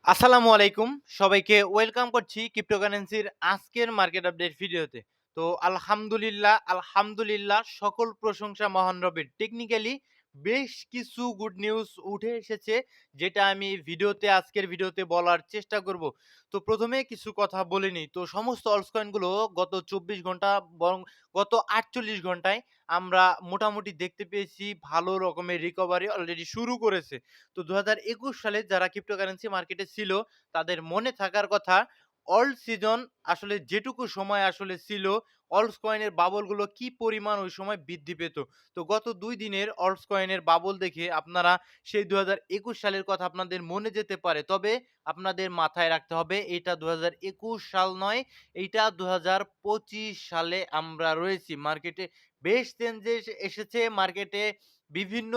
আসসালামু আলাইকুম। সবাইকে ওয়েলকাম করছি ক্রিপ্টোকারেন্সির আজকের মার্কেট আপডেট ভিডিওতে। তো আলহামদুলিল্লাহ সকল প্রশংসা মহান রবের। টেকনিক্যালি বেশ কিছু গুড নিউজ উঠে এসেছে, যেটা আমি আজকের ভিডিওতে বলার চেষ্টা করব। তো ১ম এ কিছু কথা বলে নিই। তো সমস্ত অলস কয়েনগুলো গত ২৪ ঘন্টা বরং গত ৪৮ ঘন্টায় আমরা মোটামুটি দেখতে পেয়েছি ভালো রকমের রিকভারি অলরেডি শুরু করেছে। তো ২০২১ সালে যারা ক্রিপ্টোকারেন্সি মার্কেটে ছিল, তাদের মনে থাকার কথা অল সিজন আসলে যেটুকু সময় আসলে ছিল, অলস কয়েনের বাবলগুলো কি পরিমাণ ওই সময় বৃদ্ধি পেত। তো গত ২ দিনের অলস কয়েনের বাবল দেখে আপনারা সেই ২০২১ সালের কথা আপনাদের মনে যেতে পারে। তবে আপনাদের মাথায় রাখতে হবে এটা ২০২১ সাল নয়, এইটা ২০২৫ সালে আমরা রয়েছি। মার্কেটে বেশ চেঞ্জেস এসেছে, মার্কেটে বিভিন্ন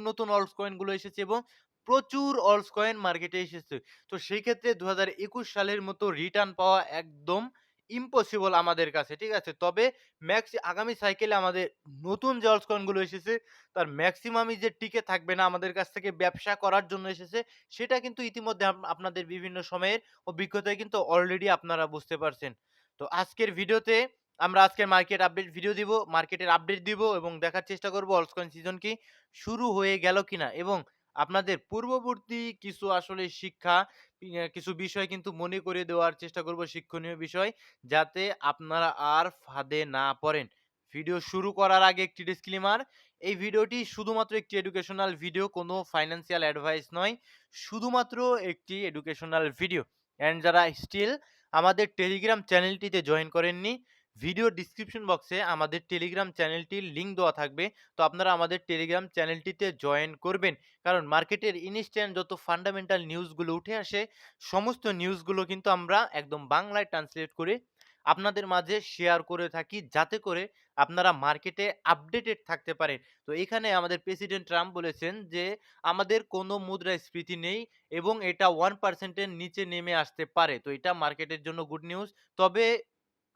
নতুন অলস কয়েনগুলো এসেছে এবং প্রচুর অলস কয়েন মার্কেটে এসেছে। তো সেই ক্ষেত্রে ২০২১ সালের মতো রিটার্ন পাওয়া একদম ইম্পসিবল আমাদের কাছে। ঠিক আছে? তবে আগামী সাইকেলে আমাদের নতুন যে অলস কয়েনগুলো এসেছে, তার মেক্সিমামই যে টিকে থাকবে না, আমাদের কাছ থেকে ব্যবসা করার জন্য এসেছে, সেটা কিন্তু ইতিমধ্যে আপনাদের বিভিন্ন সময়ের অভিজ্ঞতায় কিন্তু অলরেডি আপনারা বুঝতে পারছেন। তো আজকের ভিডিওতে আমরা আজকের মার্কেটের আপডেট দিব এবং দেখার চেষ্টা করব অলস কয়েন সিজন কি শুরু হয়ে গেল কিনা, এবং আপনাদের পূর্ববর্তী কিছু আসলে কিছু বিষয় কিন্তু মনে করিয়ে দেওয়ার চেষ্টা করব, শিক্ষণীয় বিষয়, যাতে আপনারা আর ফাঁদে না পড়েন। ভিডিও শুরু করার আগে একটি ডিসক্লেমার, এই ভিডিওটি শুধুমাত্র একটি এডুকেশনাল ভিডিও, কোনো ফাইন্যান্সিয়াল অ্যাডভাইস নয়, শুধুমাত্র একটি এডুকেশনাল ভিডিও। অ্যান্ড যারা স্টিল আমাদের টেলিগ্রাম চ্যানেলটিতে জয়েন করেননি, ভিডিও ডিসক্রিপশন বক্সে আমাদের টেলিগ্রাম চ্যানেলটির লিঙ্ক দেওয়া থাকবে। তো আপনারা আমাদের টেলিগ্রাম চ্যানেলটিতে জয়েন করবেন। কারণ মার্কেটের ইনস্ট্যান্ট যত ফান্ডামেন্টাল নিউজগুলো উঠে আসে, সমস্ত নিউজগুলো কিন্তু আমরা একদম বাংলায় ট্রান্সলেট করে আপনাদের মাঝে শেয়ার করে থাকি, যাতে করে আপনারা মার্কেটে আপডেটেড থাকতে পারেন। তো এখানে আমাদের প্রেসিডেন্ট ট্রাম্প বলেছেন যে আমাদের কোনো মুদ্রাস্ফীতি নেই এবং এটা 1% এর নিচে নেমে আসতে পারে। তো এটা মার্কেটের জন্য গুড নিউজ। তবে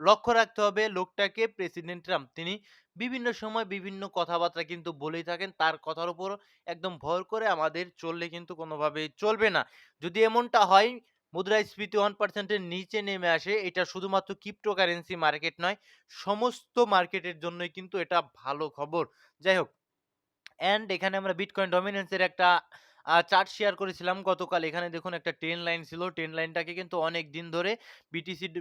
লক্ষ্য রাখতে হবে লোকটাকে, প্রেসিডেন্ট ট্রাম্প, তিনি বিভিন্ন সময় বিভিন্ন কথাবার্তা কিন্তু বলেই থাকেন। তার কথার উপর একদম ভর করে আমাদের চললে কিন্তু কোনোভাবেই চলবে না। যদি এমনটা হয় মুদ্রাস্ফীতি 1% এর নিচে নেমে আসে, এটা শুধুমাত্র ক্রিপ্টোকারেন্সি মার্কেট নয়, সমস্ত মার্কেটের জন্যই কিন্তু এটা ভালো খবর। যাই হোক, অ্যান্ড এখানে আমরা বিটকয়েন ডমিন্যান্স এর একটা চার্ট শেয়ার করেছিলাম গতকাল। এখানে দেখুন একটা ট্রেন্ড লাইন ছিল। ট্রেন্ড লাইনটাকে কিন্তু অনেক দিন ধরে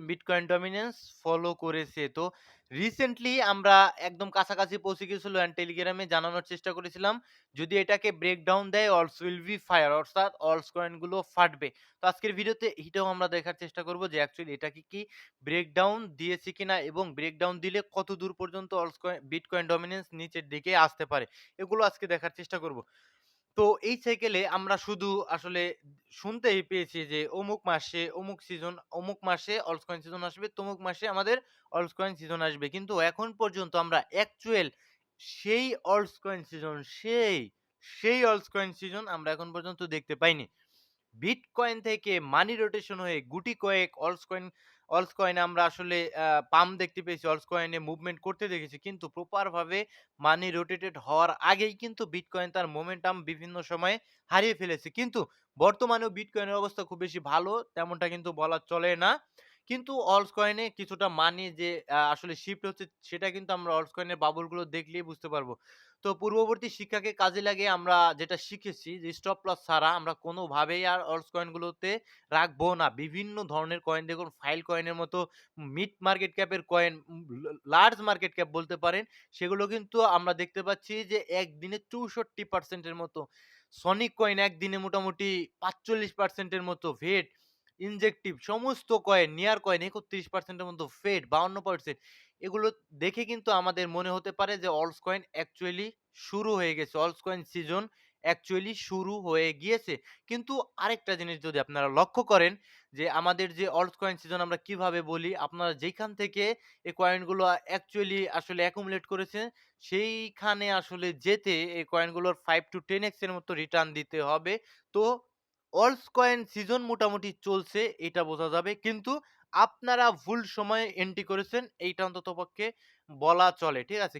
বিটকয়েন ডমিন্যান্স ফলো করেছে। তো রিসেন্টলি আমরা একদম কাছাকাছি পৌঁছে গেছিল অ্যান্ড টেলিগ্রামে জানানোর চেষ্টা করেছিলাম, যদি এটাকে ব্রেকডাউন দেয় অলস উইল বি ফায়ার, অর্থাৎ অলস কয়েন গুলো ফাটবে। তো আজকের ভিডিওতে এটাও আমরা দেখার চেষ্টা করব যে অ্যাকচুয়ালি এটাকে কি ব্রেকডাউন দিয়েছে কিনা, এবং ব্রেকডাউন দিলে কত দূর পর্যন্ত বিটকয়েন ডমিন্যান্স নিচের দিকে আসতে পারে। এগুলো আজকে দেখার চেষ্টা করব। তো এই সাইকেলে আমরা শুধু আসলে শুনতেই পেয়েছি যে অমুক মাসে অলস কয়েন সিজন আসবে, তমুক মাসে আমাদের অলস কয়েন সিজন আসবে। কিন্তু এখন পর্যন্ত আমরা অ্যাকচুয়াল সেই অলস কয়েন সিজন সেই অলস কয়েন সিজন আমরা এখন পর্যন্ত দেখতে পাইনি। বিটকয়েন থেকে মানি রোটেশন হয়ে গুটি কয়েক অলস কয়েনে আমরা আসলে পাম্প দেখতে পেয়েছি, অলস কয়েনে মুভমেন্ট করতে দেখেছি। কিন্তু প্রপার ভাবে মানি রোটেটেড হওয়ার আগেই কিন্তু বিটকয়েন তার মোমেন্টাম বিভিন্ন সময়ে হারিয়ে ফেলেছে। কিন্তু বর্তমানেও বিটকয়েনের অবস্থা খুব বেশি ভালো তেমনটা কিন্তু বলা চলে না। কিন্তু অলস কয়েনে কিছুটা মানি যে আসলে শিফট হচ্ছে, সেটা কিন্তু আমরা অলস কয়েনের বাবল গুলো দেখলেই বুঝতে পারবো। তো পূর্ববর্তী শিক্ষাকে কাজে লাগিয়ে আমরা যেটা শিখেছি যে স্টপ লস ছাড়া আমরা কোনোভাবেই আর অলস কয়েনগুলোতে রাখবো না। বিভিন্ন ধরনের কয়েন দেখুন, ফাইল কয়েনের মতো মিড মার্কেট ক্যাপের কয়েন, লার্জ মার্কেট ক্যাপ বলতে পারেন, সেগুলো কিন্তু আমরা দেখতে পাচ্ছি যে একদিনে ৬৪% এর মতো। সনিক কয়েন একদিনে মোটামুটি ৪৫% এর মতো ভেট, ইনজেক্টিভ সমস্ত কয়েন, নিয়ার কয়েন ৩১% এর মতো ফেড, ৫২%। এগুলো দেখে কিন্তু আমাদের মনে হতে পারে যে অলস কয়েন অ্যাকচুয়ালি শুরু হয়ে গেছে। অলস কয়েন সিজন অ্যাকচুয়ালি শুরু হয়ে গিয়েছে। কিন্তু আরেকটা জিনিস যদি আপনারা লক্ষ্য করেন যে আমাদের যে অলস কয়েন সিজন আমরা কিভাবে বলি, আপনারা যেখান থেকে এই কয়েনগুলো অ্যাকচুয়ালি আসলে অ্যাকুমুলেট করেছেন, সেইখানে আসলে যেতে এই কয়েনগুলোর 5 to 10x এর মতো রিটার্ন দিতে হবে। তো অলস কয়েন সিজন মোটামুটি চলছে এটা বোঝা যাবে। কিন্তু আপনারা ভুল সময়ে এন্ট্রি করেছেন এইটা অন্ততপক্ষে বলা চলে। ঠিক আছে?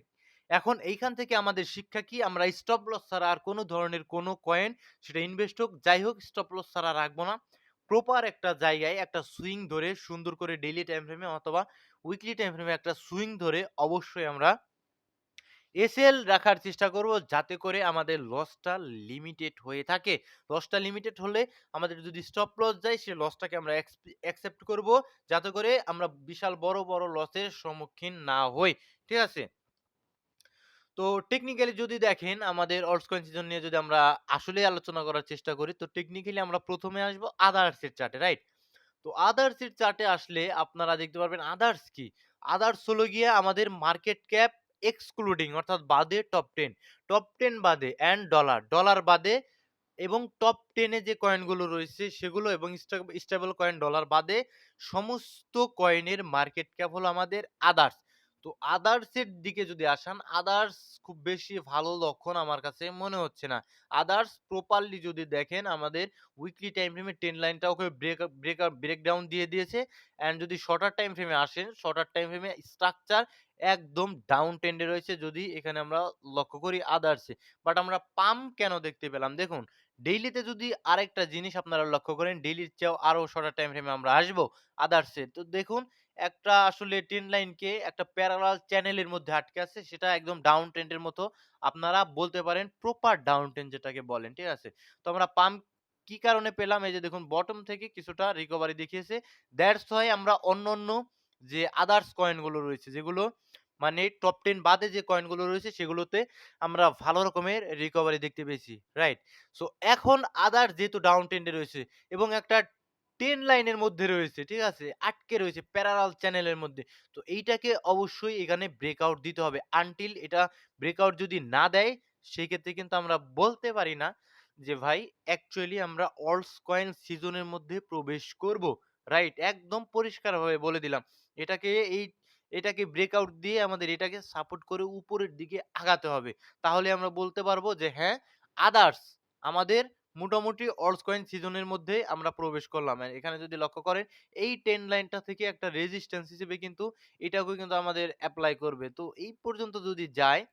এখন এইখান থেকে আমাদের শিক্ষা কি? আমরা স্টপ লস ছাড়া আর কোন ধরনের কোন কয়েন, সেটা ইনভেস্ট হোক, যাই হোক, স্টপ লস ছাড়া রাখবো না। প্রপার একটা জায়গায় একটা সুইং ধরে সুন্দর করে ডেইলি টাইম ফ্রেমে অথবা উইকলি টাইম ফ্রেমে একটা সুইং ধরে অবশ্যই আমরা এসএল রাখার চেষ্টা করব, যাতে করে আমাদের লসটা লিমিটেড হয়ে থাকে। লসটা লিমিটেড হলে আমাদের যদি স্টপ লস যায়, সে লসটাকে আমরা অ্যাকসেপ্ট করব, যাতে করে আমরা বিশাল বড়, বড় লসের সম্মুখীন না হই। ঠিক আছে? তো টেকনিক্যালি যদি দেখেন আমাদের অল্টকয়েন সিজন নিয়ে যদি আমরা আসলেই আলোচনা করার চেষ্টা করি, তো টেকনিক্যালি আমরা ১ম এ আসবো আদার্স এর চার্টে, রাইট? তো আদার্স এর চার্টে আসলে আপনারা দেখতে পারবেন আদার্স কি? আদার্স হলো গিয়ে আমাদের মার্কেট ক্যাপ এক্সক্লুডিং অর্থাৎ বাদে টপ 10, টপ 10 বাদে অ্যান্ড ডলার, ডলার বাদে এবং টপ 10 এ যে কয়েনগুলো রয়েছে সেগুলো এবং স্টেবল কয়েন ডলার বাদে সমস্ত কয়েনের মার্কেট ক্যাপ হলো আমাদের আদার্স। তো আদার্স এর দিকে যদি আসেন, আদার্স খুব বেশি ভালো লক্ষণ আমার কাছে মনে হচ্ছে না। আদার্স প্রপারলি যদি দেখেন আমাদের উইকলি টাইম ফ্রেমে ট্রেন্ড লাইনটাও ওকে ব্রেকডাউন দিয়ে দিয়েছে। অ্যান্ড যদি শর্টার টাইম ফ্রেমে আসেন, শর্টার টাইম ফ্রেমে স্ট্রাকচার একদম ডাউন ট্রেন্ডে রয়েছে যদি এখানে আমরা লক্ষ্য করি আদার্সে। বাট আমরা পাম্প কেন দেখতে পেলাম? দেখুন, ডেইলিতে যদি আরেকটা জিনিস আপনারা লক্ষ্য করেন, ডেইলির চেয়েও আরো শর্টার টাইম ফ্রেমে আমরা আসবো আদার্সে। তো দেখুন, একটা আসলে ট্রেন্ড লাইনকে একটা প্যারালাল চ্যানেলের মধ্যে আটকে আছে, সেটা একদম ডাউন ট্রেন্ডের মতো। আপনারা বলতে পারেন প্রপার ডাউন ট্রেন্ড যেটাকে বলেন, ঠিক আছে? তো আমরা পাম্প কি কারণে পেলাম? এই যে দেখুন, বটম থেকে কিছুটা রিকভারি দেখিয়েছে। দ্যাটস হোয়াই আমরা অন্যান্য যে আদার্স কয়েন গুলো রয়েছে, যেগুলো মানে টপ 10 বাদে যে কয়েন গুলো রয়েছে, সেগুলোতে আমরা ভালো রকমের রিকভারি দেখতে পেয়েছি, রাইট? সো এখন আদার্স যেহেতু ডাউন ট্রেন্ডে রয়েছে এবং একটা 10 লাইনের মধ্যে রয়েছে, ঠিক আছে? আটকে রয়েছে প্যারালাল চ্যানেলের মধ্যে। তো এইটাকে অবশ্যই এখানে ব্রেকআউট দিতে হবে। আনটিল এটা ব্রেকআউট যদি না দেয়, সেই ক্ষেত্রে কিন্তু আমরা বলতে পারি না যে ভাই অ্যাকচুয়ালি আমরা অল্টস কয়েন সিজনের মধ্যে প্রবেশ করব। রাইট? একদম পরিষ্কারভাবে বলে দিলাম। এটাকে এই এটাকে ব্রেকআউট দিয়ে আমাদের এটাকে সাপোর্ট করে উপরের দিকে আগাতে হবে। তাহলে আমরা বলতে পারবো যে হ্যাঁ, আদার্স আমাদের মোটামুটি অল্টস কয়েন সিজনের মধ্যে আমরা প্রবেশ করলাম। আর এখানে যদি লক্ষ্য করেন, এই ট্রেন্ড লাইনটা থেকে একটা রেজিস্ট্যান্স হিসেবে কিন্তু এটাকেও কিন্তু আমাদের এপ্লাই করবে। তো এই পর্যন্ত যদি যায়,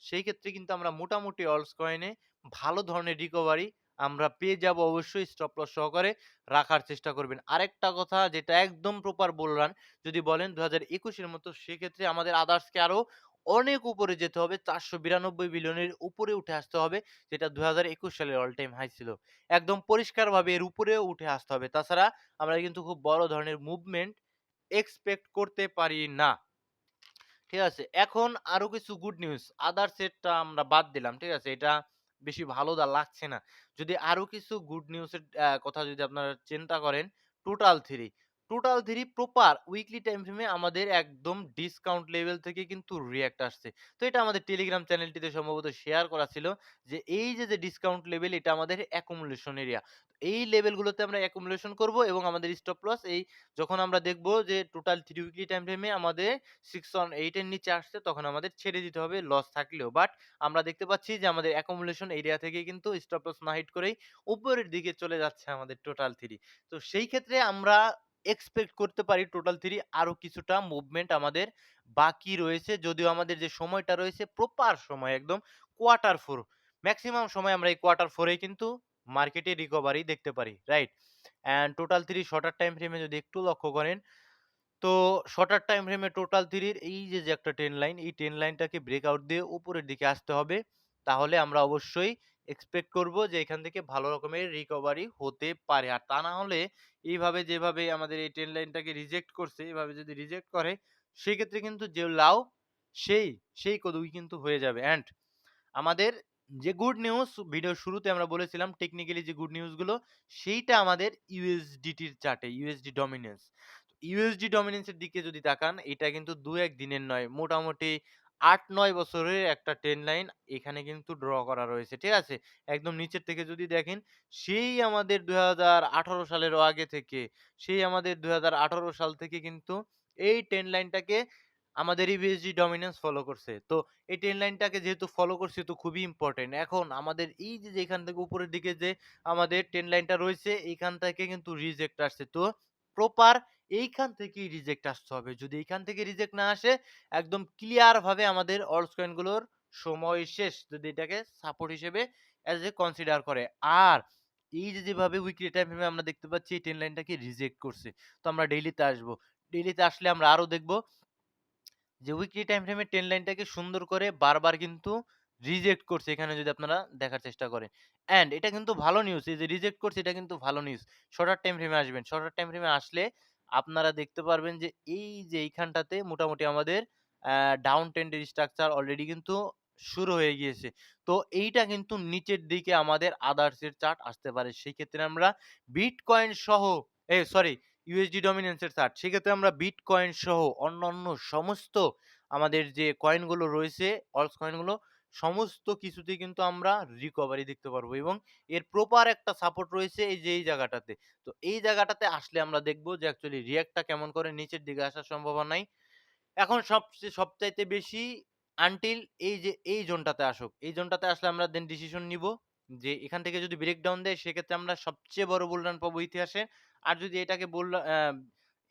সেই ক্ষেত্রে কিন্তু আমরা মোটামুটি অলস কয়েনে ভালো ধরনের রিকভারি আমরা পেয়ে যাব। অবশ্যই স্টপ লস সহকারে রাখার চেষ্টা করবেন। আরেকটা কথা যেটা একদম প্রপার বললাম, যদি বলেন ২০২১ এর মতো, সেক্ষেত্রে আমাদের আদার্সকে আরো অনেক উপরে যেতে হবে। ৪৯২ বিলিয়নের উপরে উঠে আসতে হবে, যেটা ২০২১ সালের অল টাইম হাই ছিল। একদম পরিষ্কারভাবে এর উপরেও উঠে আসতে হবে। তাছাড়া আমরা কিন্তু খুব বড় ধরনের মুভমেন্ট এক্সপেক্ট করতে পারি না। ঠিক আছে? এখন আরো কিছু গুড নিউজ। আদার্স এরটা আমরা বাদ দিলাম। ঠিক আছে? এটা বেশি ভালো লাগছে না। যদি আরো কিছু গুড নিউজ এর কথা যদি আপনারা চিন্তা করেন, total 3। Total 3 proper weekly time ফ্রেমে আমাদের একদম ডিসকাউন্ট লেভেল থেকে কিন্তু রিঅ্যাক্ট আসছে। তো এটা আমাদের টেলিগ্রাম চ্যানেলটিতে সম্ভবত শেয়ার করা ছিল যে এই যে ডিসকাউন্ট লেভেল, এটা আমাদের অ্যাকুমুলেশন এরিয়া। এই লেভেলগুলোতে আমরা অ্যাকুমুলেশন করব এবং আমাদের স্টপ লস এই যখন আমরা দেখব যে টোটাল 3 উইকলি টাইম ফ্রেমে আমাদের 618 এর নিচে আসছে, তখন আমাদের ছেড়ে দিতে হবে লস থাকলেও। বাট আমরা দেখতে পাচ্ছি যে আমাদের অ্যাকুমুলেশন এরিয়া থেকে কিন্তু স্টপ লস না হিট করেই উপরের দিকে চলে যাচ্ছে আমাদের টোটাল 3। তো সেই ক্ষেত্রে আমরা এক্সপেক্ট করতে পারি টোটাল 3 আরো কিছুটা মুভমেন্ট আমাদের বাকি রয়েছে। যদিও আমাদের যে সময়টা রয়েছে প্রপার সময় একদম কোয়ার্টার 4, মেক্সিমাম সময় আমরা এই কোয়ার্টার 4 এ কিন্তু মার্কেটে রিকভারি দেখতে পারি, right? And total 3 shorter time ফ্রেমে যদি একটু লক্ষ্য করেন, তো শর্টার টাইম ফ্রেমে টোটাল 3 এর এই যে একটা ট্রেন্ড লাইন, এই ট্রেন্ড লাইনটাকে ব্রেকআউট দিয়ে উপরের দিকে আসতে হবে। তাহলে আমরা অবশ্যই এক্সপেক্ট করব যে এখান থেকে ভালো রকমের রিকভারি হতে পারে। আর তা না হলে এইভাবে যেভাবে আমাদের এই ট্রেন্ড লাইনটাকে রিজেক্ট করছে, এভাবে যদি রিজেক্ট করে, সেক্ষেত্রে কিন্তু যে লাউ সেই, সেই কদুই কিন্তু হয়ে যাবে। অ্যান্ড আমাদের যে গুড নিউজ ভিডিওর শুরুতে আমরা বলেছিলাম টেকনিক্যালি যে গুড নিউজ গুলো, সেইটা আমাদের ইউএসডিটির চার্টে ইউএসডি ডমিনেন্স। ইউএসডি ডমিনেন্স এর দিকে যদি তাকান, এটা কিন্তু ২-১ দিনের নয়, মোটামুটি ৮-৯ বছরের একটা ট্রেন্ড লাইন এখানে কিন্তু ড্র করা রয়েছে। ঠিক আছে? একদম নিচের থেকে যদি দেখেন, সেই আমাদের ২০১৮ সালেরও আগে থেকে, সেই আমাদের ২০১৮ সাল থেকে কিন্তু এই ট্রেন্ড লাইনটাকে আমাদের ইউএসডি ডমিনেন্স ফলো করছে। তো এই ট্রেন্ড লাইনটাকে যেহেতু ফলো করছি, তো খুবই ইম্পোর্টেন্ট। এখন আমাদের এই যে এখান থেকে উপরের দিকে যে আমাদের ট্রেন্ড লাইনটা রয়েছে, এইখান থেকে কিন্তু রিজেক্ট আসছে। তো প্রপার এইখান থেকেই রিজেক্ট আসতে হবে। যদি এইখান থেকে রিজেক্ট না আসে, একদম ক্লিয়ার ভাবে আমাদের অল্টস কয়েন গুলোর সময় শেষ। যদি এটাকে সাপোর্ট হিসেবে এজ এ কনসিডার করে। আর এই যে যেভাবে উইকলি টাইম ফ্রেমে আমরা দেখতে পাচ্ছি এই ট্রেন্ড লাইনটাকে রিজেক্ট করছে। তো আমরা ডেইলিতে আসবো। ডেইলিতে আসলে আমরা আরো দেখব যে উইকলি টাইম ফ্রেমে ট্রেন্ড লাইনটাকে সুন্দর করে বারবার কিন্তু রিজেক্ট করছে এখানে যদি আপনারা দেখার চেষ্টা করেন। অ্যান্ড এটা কিন্তু ভালো নিউজ। এই যে রিজেক্ট করছে এটা কিন্তু ভালো নিউজ। শর্টার টাইম ফ্রেমে আসবেন। শর্টার টাইম ফ্রেমে আসলে আপনারা দেখতে পারবেন যে এই যে এইখানটাতে মোটামুটি আমাদের ডাউন ট্রেন্ডের স্ট্রাকচার অলরেডি কিন্তু শুরু হয়ে গিয়েছে। তো এইটা কিন্তু নিচের দিকে আমাদের আদার্স এর চার্ট আসতে পারে। সেক্ষেত্রে আমরা বিটকয়েন সহ সরি ইউএসডি ডমিনেন্স এর চার্ট। সেক্ষেত্রে আমরা বিটকয়েন সহ অন্যান্য সমস্ত আমাদের যে কয়েনগুলো রয়েছে, অলস কয়েনগুলো সমস্ত কিছুতেই কিন্তু আমরা রিকভারি দেখতে পারবো এবং এর প্রপার একটা সাপোর্ট রয়েছে এই যে এই জায়গাটাতে। তো এই জায়গাটাতে আসলে আমরা দেখব যে অ্যাকচুয়ালি রিঅ্যাক্টটা কেমন করে নিচের দিকে আসার সম্ভাবনাই এখন সবচাইতে বেশি আনটিল এই যে এই জোনটাতে আসুক। এই জোনটাতে আসলে আমরা দেন ডিসিশন নিবো যে এখান থেকে যদি ব্রেকডাউন দেয় সেক্ষেত্রে আমরা সবচেয়ে বড় বুল রান পাবো ইতিহাসে। আর যদি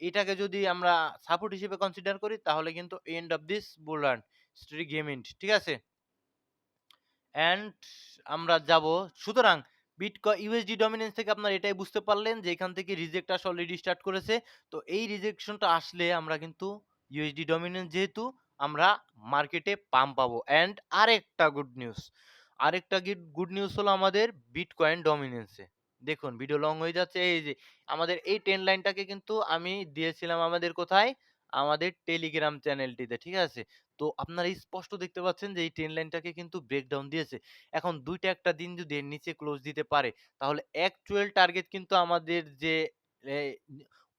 এটাকে যদি আমরা সাপোর্ট হিসেবে কনসিডার করি তাহলে কিন্তু end of this bull run story game end. ঠিক আছে? অ্যান্ড আমরা যাব সুতরাং ইউএসডি ডমিনেন্স থেকে আপনারা এটাই বুঝতে পারলেন যে এখান থেকে রিজেক্ট আসা অলরেডি স্টার্ট করেছে। তো এই রিজেকশনটা আসলে আমরা কিন্তু ইউএসডি ডমিনেন্স যেহেতু আমরা মার্কেটে পাম্প পাবো। অ্যান্ড আরেকটা গুড নিউজ, আরেকটা গুড নিউজ হলো আমাদের বিটকয়েন ডমিনেন্সে। দেখুন ভিডিও লং হয়ে যাচ্ছে। এই যে আমাদের এই ট্রেন্ড লাইনটাকে কিন্তু আমি দিয়েছিলাম আমাদের কোথায়? আমাদের টেলিগ্রাম চ্যানেলটিতে। ঠিক আছে? তো আপনারা স্পষ্ট দেখতে পাচ্ছেন যে এই ট্রেন্ড লাইনটাকে কিন্তু ব্রেকডাউন দিয়েছে। এখন ২ টা একটা দিন যদি এর নিচে ক্লোজ দিতে পারে, তাহলে অ্যাকচুয়াল টার্গেট কিন্তু আমাদের যে এ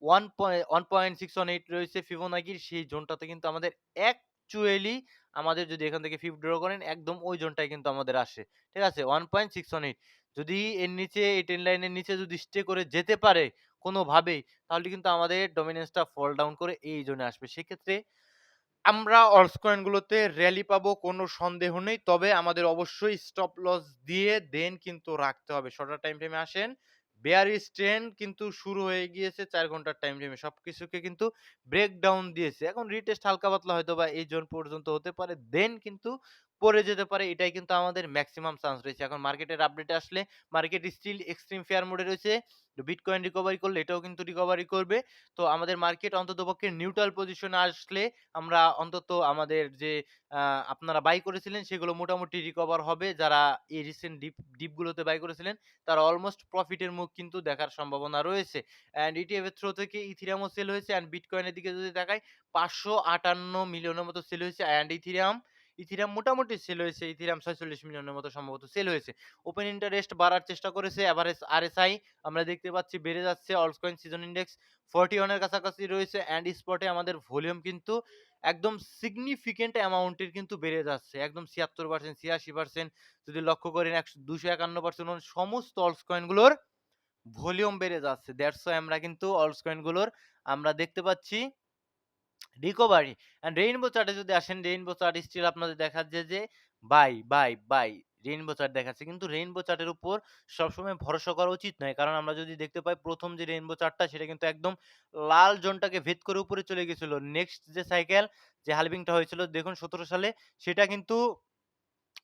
1.618 রয়েছে ফিবোনাকির সেই জোনটাতে কিন্তু আমাদের অ্যাকচুয়ালি আমাদের যদি এখান থেকে 5 ড্র করেন একদম ওই জোনটায় কিন্তু আমাদের আসে। ঠিক আছে? 1.618 যদি এর নিচে এই ট্রেন্ড লাইনের নিচে যদি স্টে করে যেতে পারে কোনোভাবেই, তাহলে কিন্তু আমাদের ডমিনেন্সটা ফল ডাউন করে এই জোনে আসবে। সেক্ষেত্রে আমরা অল্টস কয়েনগুলোতে র‍্যালি পাবো কোনো সন্দেহ নেই। তবে আমাদের অবশ্যই স্টপ লস দিয়ে দেন কিন্তু রাখতে হবে। শর্টার টাইম ফ্রেমে আসেন। বেয়ারিশ ট্রেন্ড কিন্তু শুরু হয়ে গিয়েছে ৪ ঘন্টার টাইম ফ্রেমে। সবকিছুকে কিন্তু ব্রেকডাউন দিয়েছে। এখন রিটেস্ট হালকা পাতলা হয়তোবা এই জোন পর্যন্ত হতে পারে। দেন কিন্তু পড়ে যেতে পারে। এটাই কিন্তু আমাদের মেক্সিমাম চান্স রয়েছে। এখন মার্কেটের আপডেট আসলে মার্কেট স্টিল এক্সট্রিম ফেয়ার মোডে রয়েছে। বিটকয়েন রিকভারি করলে এটাও কিন্তু রিকভারি করবে। তো আমাদের মার্কেট অন্ততপক্ষে নিউট্রাল পজিশনে আসলে আমরা অন্তত আমাদের যে আ আপনারা বাই করেছিলেন সেগুলো মোটামুটি রিকভার হবে। যারা এই রিসেন্ট ডিপগুলোতে বাই করেছিলেন তারা অলমোস্ট প্রফিটের মুখ কিন্তু দেখার সম্ভাবনা রয়েছে। অ্যান্ড ইটিএফ এর থ্রু থেকে ইথেরিয়ামও সেল হয়েছে অ্যান্ড বিটকয়েনের দিকে যদি তাকাই ৫৫৮ মিলিয়নের মতো সেল হয়েছে অ্যান্ড ইথেরিয়াম মোটামুটি সেল হয়েছে। ইথেরিয়াম ৪৬ মিলিয়নের মতো সম্ভবত সেল হয়েছে। ওপেন ইন্টারেস্ট বাড়ার চেষ্টা করেছে। এভারেজ আরএসআই আমরা দেখতে পাচ্ছি বেড়ে যাচ্ছে। অলসকয়েন সিজন ইন্ডেক্স 41 এর কাছাকাছি রয়েছে অ্যান্ড স্পটে আমাদের ভলিউম কিন্তু একদম সিগনিফিক্যান্ট অ্যামাউন্টের কিন্তু বেড়ে যাচ্ছে। একদম ৭৬% ৮৬% যদি লক্ষ্য করেন ২৫১% সমস্ত অলস কয়েনগুলোর ভলিউম বেড়ে যাচ্ছে। দ্যাটস হোয়াই আমরা কিন্তু অলস কয়েনগুলোর আমরা দেখতে পাচ্ছি রিকভারি। অ্যান্ড রেইনবো চার্টে যদি আসেন, রেইনবো চার্ট স্টিল আপনাদের দেখাচ্ছে যে বাই। রেইনবো চার্ট দেখাচ্ছে। কিন্তু রেইনবো চার্টের উপর সবসময় ভরসা করা উচিত নয়। কারণ আমরা যদি দেখতে পাই ১ম যে রেইনবো চার্টটা সেটা কিন্তু একদম লাল জোনটাকে ভেদ করে উপরে চলে গেছিল। নেক্সট যে সাইকেল যে হালভিংটা হয়েছিল দেখুন ১৭ সালে সেটা কিন্তু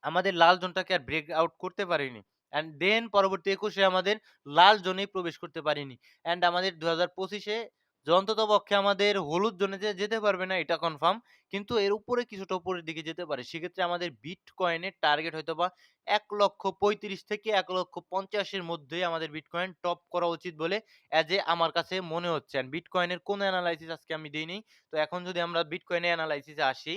আমাদের লাল জোনটাকে আর ব্রেক আউট করতে পারিনি। অ্যান্ড দেন পরবর্তী ২১ এ আমাদের লাল জোনেই প্রবেশ করতে পারিনি। অ্যান্ড আমাদের ২০২৫ এ যে অন্ততপক্ষে আমাদের হলুদ জোনে যে যেতে পারবে না এটা কনফার্ম। কিন্তু এর উপরে কিছুটা উপরের দিকে যেতে পারে। সেক্ষেত্রে আমাদের বিটকয়েনের টার্গেট হয়তোবা ১,৩৫,০০০ থেকে ১,৫০,০০০ এর মধ্যেই আমাদের বিটকয়েন টপ করা উচিত বলে অ্যাজ এ আমার কাছে মনে হচ্ছে। অ্যান্ড বিটকয়েনের কোনো এনালাইসিস আজকে আমি দেইনি। তো এখন যদি আমরা বিটকয়েনের এনালাইসিসে আসি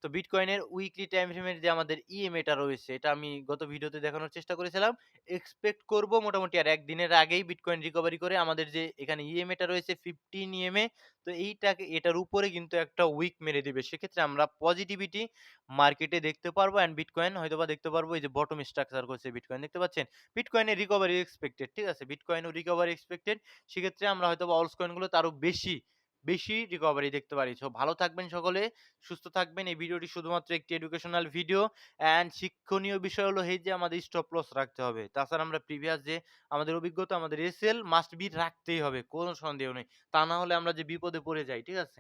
তো বিটকয়েনের উইকলি টাইম ফ্রেমের যে আমাদের ইএমএ টা রয়েছে এটা আমি গত ভিডিওতে দেখানোর চেষ্টা করেছিলাম। এক্সপেক্ট করব মোটামুটি আর ১ দিনের আগেই বিটকয়েন রিকভারি করে আমাদের যে এখানে ইএমএ টা রয়েছে 15 ইএমএ তো এটার উপরে কিন্তু একটা উইক মেরে দিবে। সেক্ষেত্রে আমরা পজিটিভিটি মার্কেটে দেখতে পারবো অ্যান্ড বিটকয়েন হয়তোবা দেখতে পারবো এই যে বটম স্ট্রাকচার করছে বিটকয়েন দেখতে পাচ্ছেন? বিটকয়েনের রিকভারি এক্সপেক্টেড ঠিক আছে? বিটকয়েনও রিকভারি এক্সপেক্টেড। সেক্ষেত্রে আমরা হয়তোবা অলস কয়েন গুলোতে আরো বেশি রিকভারি দেখতে পারি। সো ভালো থাকবেন সকলে। সুস্থ থাকবেন। এই ভিডিওটি শুধুমাত্র একটি এডুকেশনাল ভিডিও অ্যান্ড শিক্ষণীয় বিষয় হলো এই যে আমাদের স্টপ লস রাখতে হবে। তাছাড়া আমরা প্রিভিয়াস যে আমাদের অভিজ্ঞতা আমাদের এসএল মাস্ট বি রাখতেই হবে। কোনো সন্দেহ নেই। তা না হলে আমরা যে বিপদে পড়ে যাই। ঠিক আছে?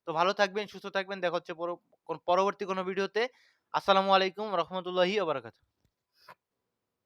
তো ভালো থাকবেন, সুস্থ থাকবেন। দেখা হচ্ছে পরবর্তী কোনো ভিডিওতে। আসসালামু আলাইকুম রহমতুল্লাহি ওয়া বারাকাতুহু।